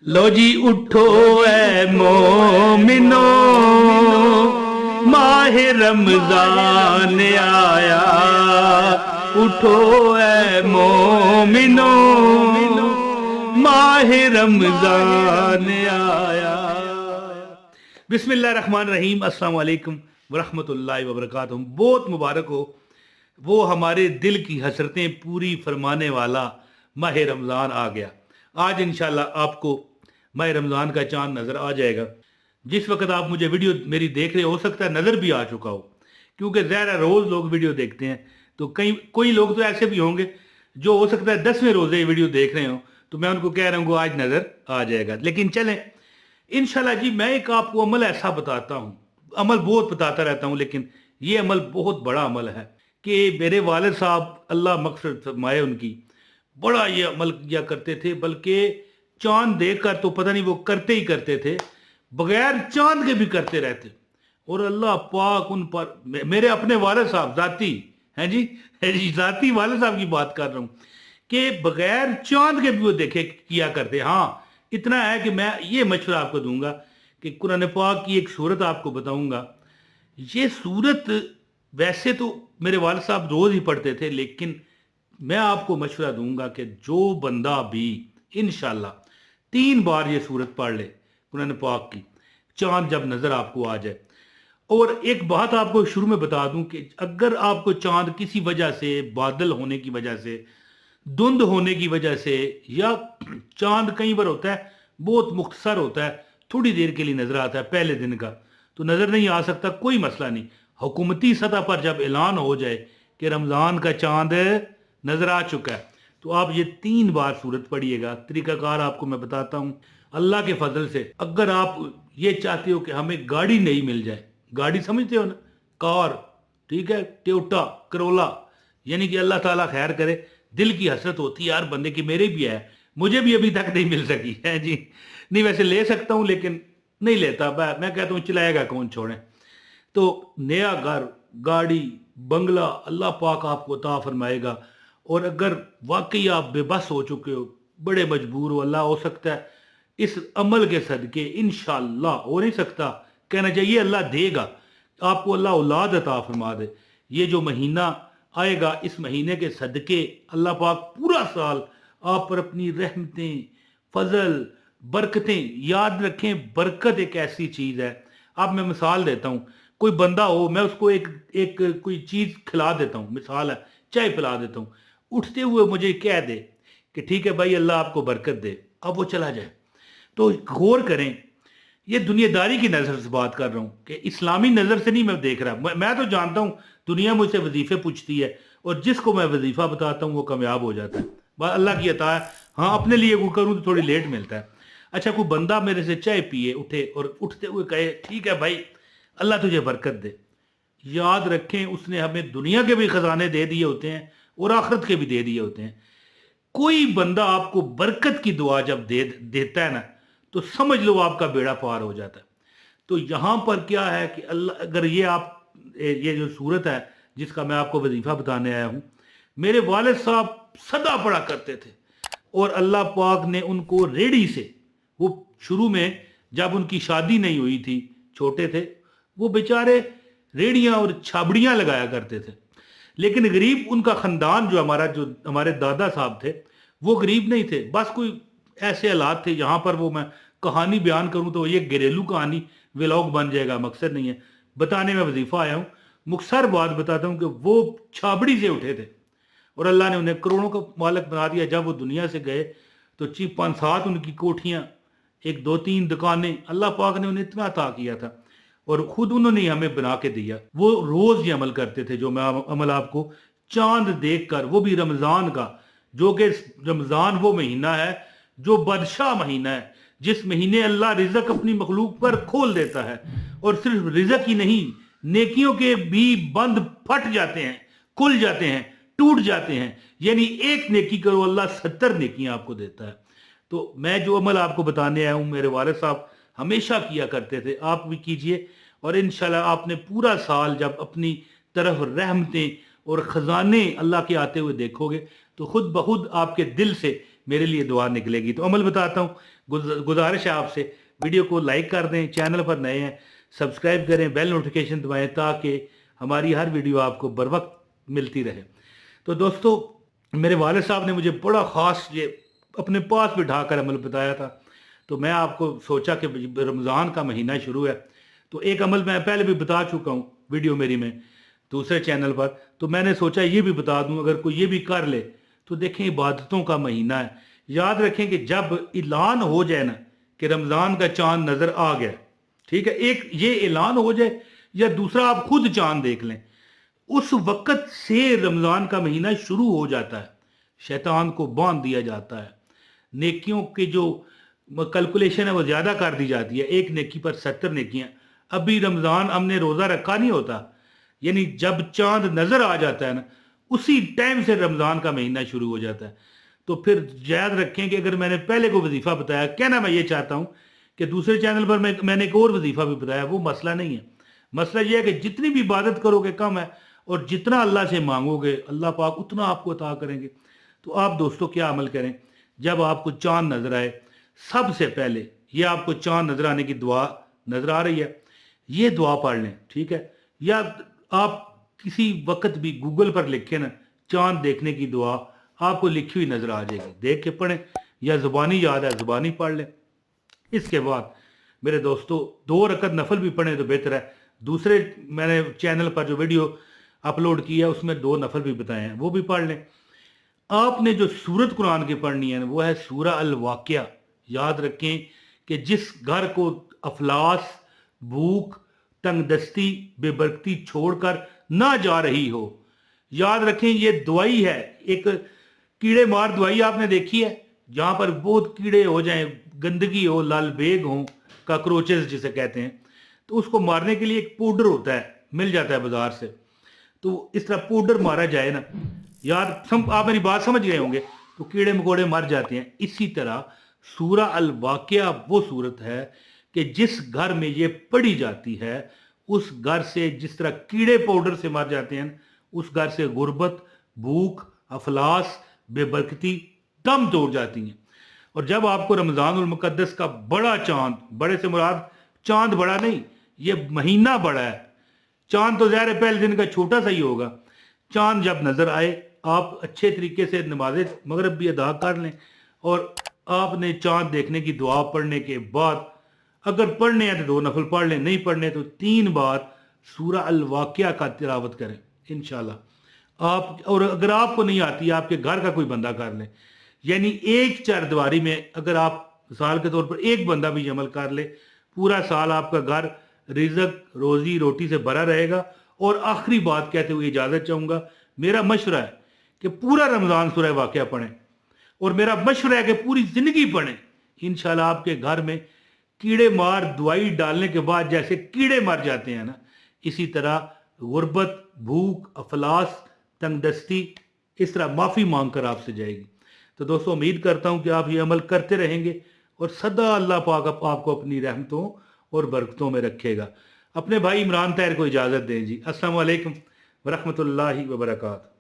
लो जी उठो ए मोमिनो, माह रमजान आया। उठो ए मोमिनो, माह रमजान आया। बिस्मिल्लाह रहमान रहीम। अस्सलाम वालेकुम वरहमतुल्लाहि वबरकातुहू। बहुत मुबारक हो वो हमारे दिल की हसरतें पूरी फरमाने वाला माह रमज़ान आ गया। आज इंशाल्लाह आपको माह रमज़ान का चांद नज़र आ जाएगा। जिस वक्त आप मुझे वीडियो मेरी देख रहे हो सकता है नज़र भी आ चुका हो, क्योंकि ज़ाहिर रोज़ लोग वीडियो देखते हैं। तो कोई लोग तो ऐसे भी होंगे जो हो सकता है 10वें रोज़े ये वीडियो देख रहे हो, तो मैं उनको कह रहा हूँ आज नज़र आ जाएगा। लेकिन चलें इंशाल्लाह जी, मैं एक आपको अमल ऐसा बताता हूँ। अमल बहुत बताता रहता हूँ, लेकिन ये अमल बहुत बड़ा अमल है कि मेरे वालिद साहब अल्लाह मग़फ़िरत फरमाए उनकी, बड़ा ये अमल किया करते थे। बल्कि चांद देखकर तो पता नहीं वो करते ही करते थे, बगैर चांद के भी करते रहते। और अल्लाह पाक उन पर, मेरे अपने वालिद साहब ज़ाती हैं जी, है जी, ज़ाती वालिद साहब की बात कर रहा हूँ कि बगैर चांद के भी वो देखे किया करते। हाँ, इतना है कि मैं ये मशवरा आपको दूंगा कि कुरान पाक की एक सूरत आपको बताऊंगा। ये सूरत वैसे तो मेरे वालिद साहब रोज़ ही पढ़ते थे, लेकिन मैं आपको मशवरा दूंगा कि जो बंदा भी इंशाल्लाह 3 बार ये सूरत पढ़ ले कुरान पाक की, चांद जब नज़र आपको आ जाए। और एक बात आपको शुरू में बता दूं कि अगर आपको चांद किसी वजह से, बादल होने की वजह से, धुंध होने की वजह से, या चांद कई बार होता है बहुत मुख्तसर होता है, थोड़ी देर के लिए नजर आता है, पहले दिन का तो नजर नहीं आ सकता, कोई मसला नहीं। हुकूमती सतह पर जब ऐलान हो जाए कि रमजान का चांद नजर आ चुका है, तो आप ये 3 बार सूरत पढ़िएगा। तरीकाकार आपको मैं बताता हूँ। अल्लाह के फजल से अगर आप ये चाहते हो कि हमें गाड़ी नहीं मिल जाए, गाड़ी समझते हो ना, कार, ठीक है, टोयोटा करोला, यानी कि अल्लाह ताला खैर करे। दिल की हसरत होती है यार बंदे की, मेरे भी है, मुझे भी अभी तक नहीं मिल सकी है जी। नहीं, वैसे ले सकता हूँ लेकिन नहीं लेता, मैं कहता हूँ चलाएगा कौन, छोड़े। तो नया घर, गाड़ी, बंगला अल्लाह पाक आपको अता फरमाएगा। और अगर वाकई आप बेबस हो चुके हो, बड़े मजबूर हो, अल्लाह हो सकता है इस अमल के सदके, इंशाल्लाह हो नहीं सकता, कहना चाहिए अल्लाह देगा आपको, अल्लाह औलाद अता फरमा दे। ये जो महीना आएगा, इस महीने के सदके अल्लाह पाक पूरा साल आप पर अपनी रहमतें, फजल, बरकतें, याद रखें बरकत एक ऐसी चीज़ है। अब मैं मिसाल देता हूँ, कोई बंदा हो, मैं उसको एक एक कोई चीज़ खिला देता हूँ, मिसाल है चाय पिला देता हूँ, उठते हुए मुझे कह दे कि ठीक है भाई अल्लाह आपको बरकत दे, अब वो चला जाए। तो गौर करें, ये दुनियादारी की नज़र से बात कर रहा हूँ कि इस्लामी नज़र से नहीं मैं देख रहा। मैं तो जानता हूँ दुनिया मुझसे वजीफे पूछती है, और जिसको मैं वजीफा बताता हूँ वो कामयाब हो जाता है, बस अल्लाह की अता है। हाँ, अपने लिए वो करूँ तो थोड़ी लेट मिलता है। अच्छा, कोई बंदा मेरे से चाय पिए उठे और उठते हुए कहे ठीक है भाई अल्लाह तुझे बरकत दे, याद रखें उसने हमें दुनिया के भी खजाने दे दिए होते हैं और आखिरत के भी दे दिए होते हैं। कोई बंदा आपको बरकत की दुआ जब देता है ना, तो समझ लो आपका बेड़ा पार हो जाता है। तो यहाँ पर क्या है कि अल्लाह, अगर ये आप ये जो सूरत है जिसका मैं आपको वजीफा बताने आया हूँ, मेरे वालिद साहब सदा पढ़ा करते थे। और अल्लाह पाक ने उनको रेडी से, वो शुरू में जब उनकी शादी नहीं हुई थी, छोटे थे, वो बेचारे रेड़ियाँ और छाबड़ियाँ लगाया करते थे। लेकिन गरीब उनका ख़ानदान, जो हमारे दादा साहब थे, वो गरीब नहीं थे, बस कोई ऐसे हालात थे। यहाँ पर वो मैं कहानी बयान करूँ तो ये घरेलू कहानी व्लॉग बन जाएगा, मकसद नहीं है, बताने में वजीफा आया हूँ। मुख्तसर बात बताता हूँ कि वो छाबड़ी से उठे थे और अल्लाह ने उन्हें करोड़ों का मालिक बना दिया। जब वो दुनिया से गए तो 5-7 उनकी कोठियाँ, एक 2-3 दुकानें, अल्लाह पाक ने उन्हें इतना अता किया था और ख़ुद उन्होंने हमें बना के दिया। वो रोज़ ये अमल करते थे जो मैं अमल आपको चांद देख कर, वो भी रमज़ान का, जो कि रमज़ान वो महीना है जो बादशाह महीना है, जिस महीने अल्लाह रिज़्क अपनी मखलूक पर खोल देता है। और सिर्फ रिज़्क ही नहीं, नेकियों के भी बंद फट जाते हैं, खुल जाते हैं, टूट जाते हैं। यानी एक नेकी करो अल्लाह 70 नेकियां आपको देता है। तो मैं जो अमल आपको बताने आया हूँ, मेरे वालिद साहब हमेशा किया करते थे, आप भी कीजिए। और इंशाल्लाह आपने पूरा साल जब अपनी तरफ रहमतें और ख़जाने अल्लाह के आते हुए देखोगे, तो खुद ब खुद आपके दिल से मेरे लिए दुआ निकलेगी। तो अमल बताता हूँ, गुजारिश है आपसे, वीडियो को लाइक कर दें, चैनल पर नए हैं सब्सक्राइब करें, बेल नोटिफिकेशन दबाएं ताकि हमारी हर वीडियो आपको बर वक्त मिलती रहे। तो दोस्तों, मेरे वालिद साहब ने मुझे बड़ा ख़ास ये अपने पास बिठा कर अमल बताया था, तो मैं आपको सोचा कि रमज़ान का महीना शुरू है, तो एक अमल मैं पहले भी बता चुका हूँ वीडियो मेरी में दूसरे चैनल पर, तो मैंने सोचा ये भी बता दूँ, अगर कोई ये भी कर ले तो देखें इबादतों का महीना है। याद रखें कि जब ऐलान हो जाए ना कि रमज़ान का चांद नज़र आ गया, ठीक है, एक ये ऐलान हो जाए या दूसरा आप खुद चांद देख लें, उस वक़्त से रमज़ान का महीना शुरू हो जाता है, शैतान को बांध दिया जाता है, नेकियों की जो कैलकुलेशन है वो ज़्यादा कर दी जाती है, एक नेकी पर 70 नेकियां। अभी रमज़ान हमने रोज़ा रखा नहीं होता, यानी जब चांद नज़र आ जाता है ना, उसी टाइम से रमज़ान का महीना शुरू हो जाता है। तो फिर याद रखें कि अगर मैंने पहले को वजीफ़ा बताया, कहना मैं ये चाहता हूँ कि दूसरे चैनल पर मैंने एक और वजीफ़ा भी बताया, वो मसला नहीं है। मसला ये है कि जितनी भी इबादत करोगे कम है, और जितना अल्लाह से मांगोगे अल्लाह पाक उतना आपको अता करेंगे। तो आप दोस्तों क्या अमल करें, जब आपको चांद नज़र आए, सबसे पहले ये आपको चांद नज़र आने की दुआ नज़र आ रही है, ये दुआ पढ़ लें, ठीक है। या आप किसी वक्त भी गूगल पर लिखें ना चांद देखने की दुआ, आपको लिखी हुई नज़र आ जाएगी, देख के पढ़ें, या ज़ुबानी याद है ज़ुबानी पढ़ लें। इसके बाद मेरे दोस्तों 2 रकत नफल भी पढ़ें तो बेहतर है। दूसरे मैंने चैनल पर जो वीडियो अपलोड किया है उसमें 2 नफल भी बताए हैं, वो भी पढ़ लें। आपने जो सूरत कुरान की पढ़नी है वो है सूरा अल वाक़िया। याद रखें कि जिस घर को अफलास, भूख, तंगदस्ती, बेबरकती छोड़कर ना जा रही हो, याद रखें ये दवाई है, एक कीड़े मार दवाई आपने देखी है, जहाँ पर बहुत कीड़े हो जाएं, गंदगी हो, लाल बेग हो, काकरोचेस जिसे कहते हैं, तो उसको मारने के लिए एक पाउडर होता है, मिल जाता है बाजार से। तो इस तरह पाउडर मारा जाए ना, आप मेरी बात समझ गए होंगे, तो कीड़े मकोड़े मर जाते हैं। इसी तरह सूरा अल वाक़िया वो सूरत है कि जिस घर में ये पढ़ी जाती है, उस घर से जिस तरह कीड़े पाउडर से मर जाते हैं, उस घर से गुर्बत, भूख, अफलास, बेबरकती दम तोड़ जाती हैं। और जब आपको रमज़ानुल मुक़द्दस का बड़ा चांद, बड़े से मुराद चांद बड़ा नहीं, ये महीना बड़ा है, चांद तो ज़ाहिर है पहले दिन का छोटा सा ही होगा, चांद जब नज़र आए आप अच्छे तरीके से नमाज मगरिब भी अदा कर लें, और आपने चांद देखने की दुआ पढ़ने के बाद अगर पढ़ने हैं तो 2 नफल पढ़ लें, नहीं पढ़ने तो 3 बार सूरा अल वाक़िया का तिलावत करें इंशाल्लाह आप। और अगर आपको नहीं आती, आपके घर का कोई बंदा कर ले, यानी एक चारदीवारी में अगर आप मिसाल के तौर पर एक बंदा भी अमल कर ले, पूरा साल आपका घर रिज़्क, रोज़ी रोटी से भरा रहेगा। और आखिरी बात कहते हुए इजाज़त चाहूँगा, मेरा मशवरा है कि पूरा रमज़ान सूरह वाक़िया पढ़ें, और मेरा मशवरा है कि पूरी ज़िंदगी पढ़ें। इंशाल्लाह आपके घर में कीड़े मार दवाई डालने के बाद जैसे कीड़े मर जाते हैं ना, इसी तरह गुर्बत, भूख, अफलास, तंगदस्ती इस तरह माफ़ी मांग कर आपसे जाएगी। तो दोस्तों, उम्मीद करता हूँ कि आप ये अमल करते रहेंगे और सदा अल्लाह पाक आपको अपनी रहमतों और बरकतों में रखेगा। अपने भाई इमरान ताहिर को इजाज़त दें जी। अस्सलाम वालेकुम वरहमतुल्लाहि वबरकातुहू।